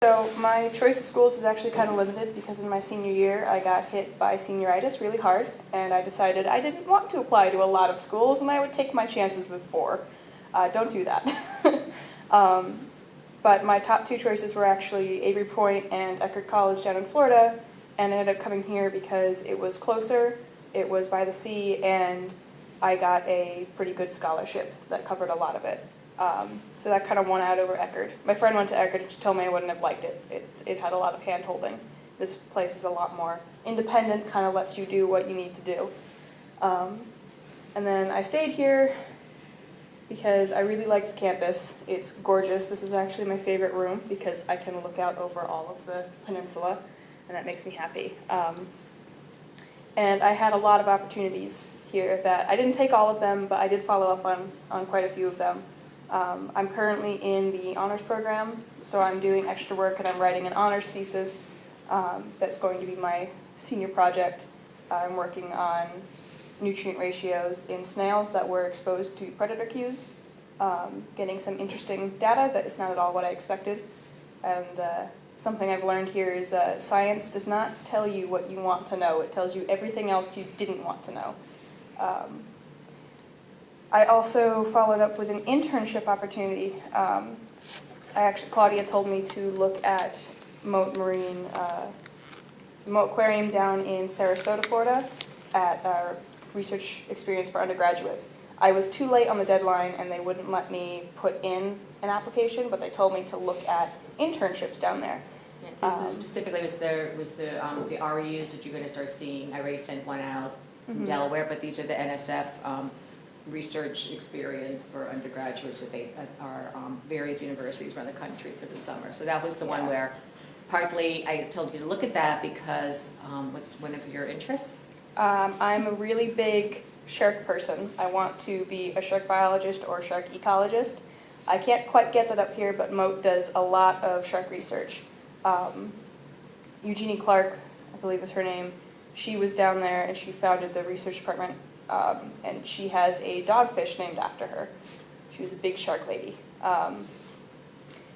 So my choice of schools was actually kind of limited because in my senior year I got hit by senioritis really hard, and I decided I didn't want to apply to a lot of schools and I would take my chances with 4. Don't do that. But my top 2 choices were actually Avery Point and Eckerd College down in Florida, and I ended up coming here because it was closer, it was by the sea, and I got a pretty good scholarship that covered a lot of it. So that kind of won out over Eckerd. My friend went to Eckerd and she told me I wouldn't have liked it. It had a lot of hand-holding. This place is a lot more independent, kind of lets you do what you need to do. And then I stayed here because I really liked the campus. It's gorgeous. This is actually my favorite room because I can look out over all of the peninsula, and that makes me happy. And I had a lot of opportunities here that I didn't take all of them, but I did follow up on quite a few of them. I'm currently in the honors program, so I'm doing extra work and I'm writing an honors thesis that's going to be my senior project. I'm working on nutrient ratios in snails that were exposed to predator cues, getting some interesting data that is not at all what I expected. And something I've learned here is science does not tell you what you want to know, it tells you everything else you didn't want to know. I also followed up with an internship opportunity. Claudia told me to look at Moat Aquarium down in Sarasota, Florida, at our research experience for undergraduates. I was too late on the deadline and they wouldn't let me put in an application, but they told me to look at internships down there. Yeah, this was specifically the REUs that you're going to start seeing. I already sent one out from Delaware, but these are the NSF research experience for undergraduates at our various universities around the country for the summer. So that was the one where partly I told you to look at that because what's one of your interests? I'm a really big shark person. I want to be a shark biologist or a shark ecologist. I can't quite get that up here, but Moat does a lot of shark research. Eugenie Clark, I believe is her name, she was down there and she founded the research department, and she has a dogfish named after her. She was a big shark lady.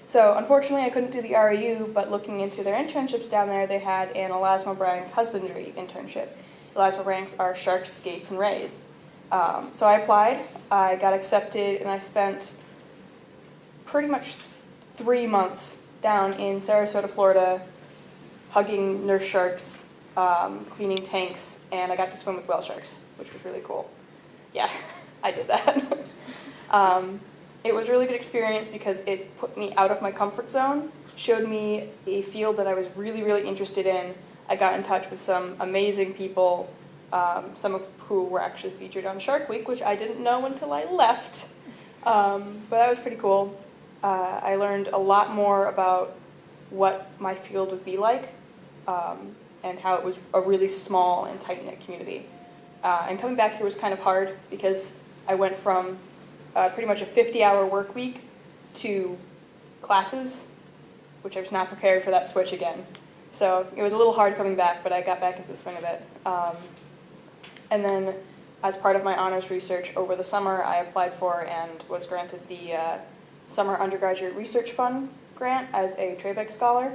So unfortunately I couldn't do the REU, but looking into their internships down there, they had an elasmobranch husbandry internship. Elasmobranchs are sharks, skates, and rays. So I applied, I got accepted, and I spent pretty much 3 months down in Sarasota, Florida, hugging nurse sharks, cleaning tanks, and I got to swim with whale sharks, which was really cool. Yeah, I did that. It was a really good experience because it put me out of my comfort zone, showed me a field that I was really, really interested in. I got in touch with some amazing people, some of who were actually featured on Shark Week, which I didn't know until I left. But that was pretty cool. I learned a lot more about what my field would be like, and how it was a really small and tight-knit community. And coming back here was kind of hard because I went from pretty much a 50-hour work week to classes, which I was not prepared for that switch again. So it was a little hard coming back, but I got back into the swing of it. And then as part of my honors research over the summer, I applied for and was granted the Summer Undergraduate Research Fund grant as a Trabeck Scholar.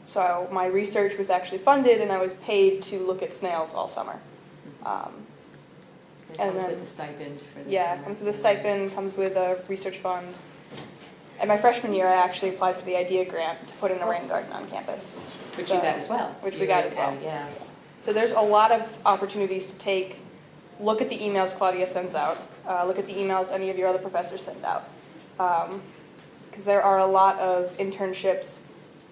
So my research was actually funded and I was paid to look at snails all summer. It comes with a stipend for this. Yeah, it comes with a stipend, comes with a research fund. And my freshman year, I actually applied for the IDEA grant to put in a rain garden on campus. Which you got as well. Which we got as well. Yeah. So there's a lot of opportunities to take, look at the emails Claudia sends out, look at the emails any of your other professors send out. Because there are a lot of internships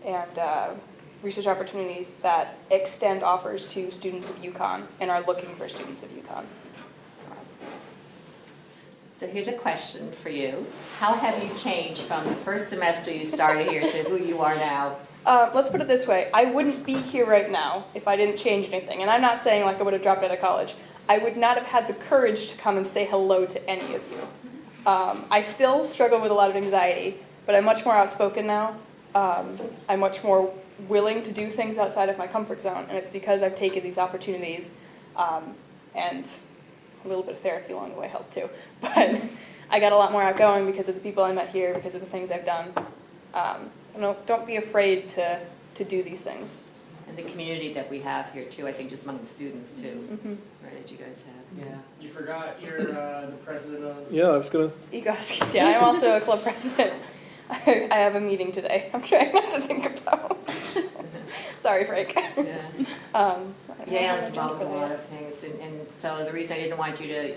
and research opportunities that extend offers to students of UConn and are looking for students of UConn. So here's a question for you. How have you changed from the first semester you started here to who you are now? Let's put it this way. I wouldn't be here right now if I didn't change anything. And I'm not saying like I would have dropped out of college. I would not have had the courage to come and say hello to any of you. I still struggle with a lot of anxiety, but I'm much more outspoken now. I'm much more willing to do things outside of my comfort zone, and it's because I've taken these opportunities, and a little bit of therapy along the way helped too. But I got a lot more outgoing because of the people I met here, because of the things I've done. don't be afraid to do these things. And the community that we have here too, I think just among the students too, right, that you guys have, yeah. You forgot you're the president of... Yeah, I was gonna. EGOS, yeah, I'm also a club president. I have a meeting today. I'm trying not to think about. Sorry, Frank. Yeah. Yeah, I was involved with a lot of. of things, and so the reason I didn't want you to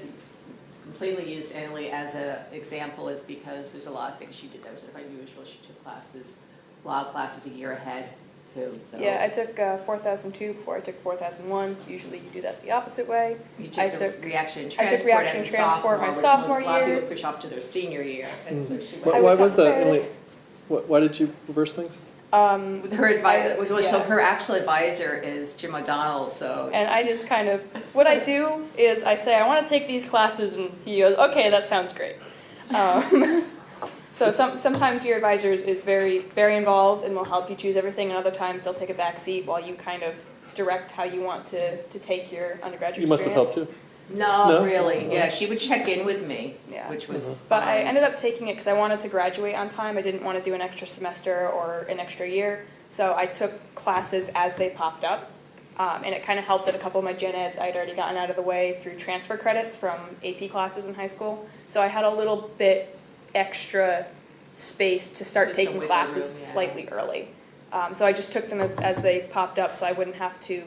completely use Emily as an example is because there's a lot of things she did that was quite unusual. She took classes, a lot of classes a year ahead too, so. Yeah, I took 4002 before I took 4001. Usually you do that the opposite way. You I took the took- reaction and I transport took reaction as a transport my which sophomore most, a lot of year. people push off to their senior year, and so she I Why was was that, prepared. Emily? Why did you reverse things? with her advisor, so Yeah. her actual advisor is Jim O'Donnell, so. And I just kind of, what I do is I say, I want to take these classes, and he goes, okay, that sounds great. So sometimes your advisor is very, very involved and will help you choose everything, and other times they'll take a back seat while you kind of direct how you want to take your undergraduate You must have experience. helped too. No, No? really, yeah, she would check in with me, Yeah. which was But I fine. ended up taking it because I wanted to graduate on time. I didn't want to do an extra semester or an extra year. So I took classes as they popped up. And it kind of helped that a couple of my gen eds I had already gotten out of the way through transfer credits from AP classes in high school. So I had a little bit extra space to start Just some taking wiggle classes room, yeah. slightly early. So I just took them as they popped up so I wouldn't have to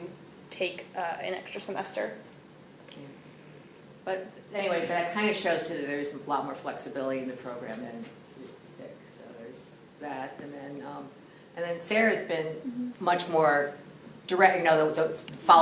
take an extra semester. But anyway, that kind of shows too that there's a lot more flexibility in the program than you think. So there's that, and then Sarah's been much more direct. You know, the follow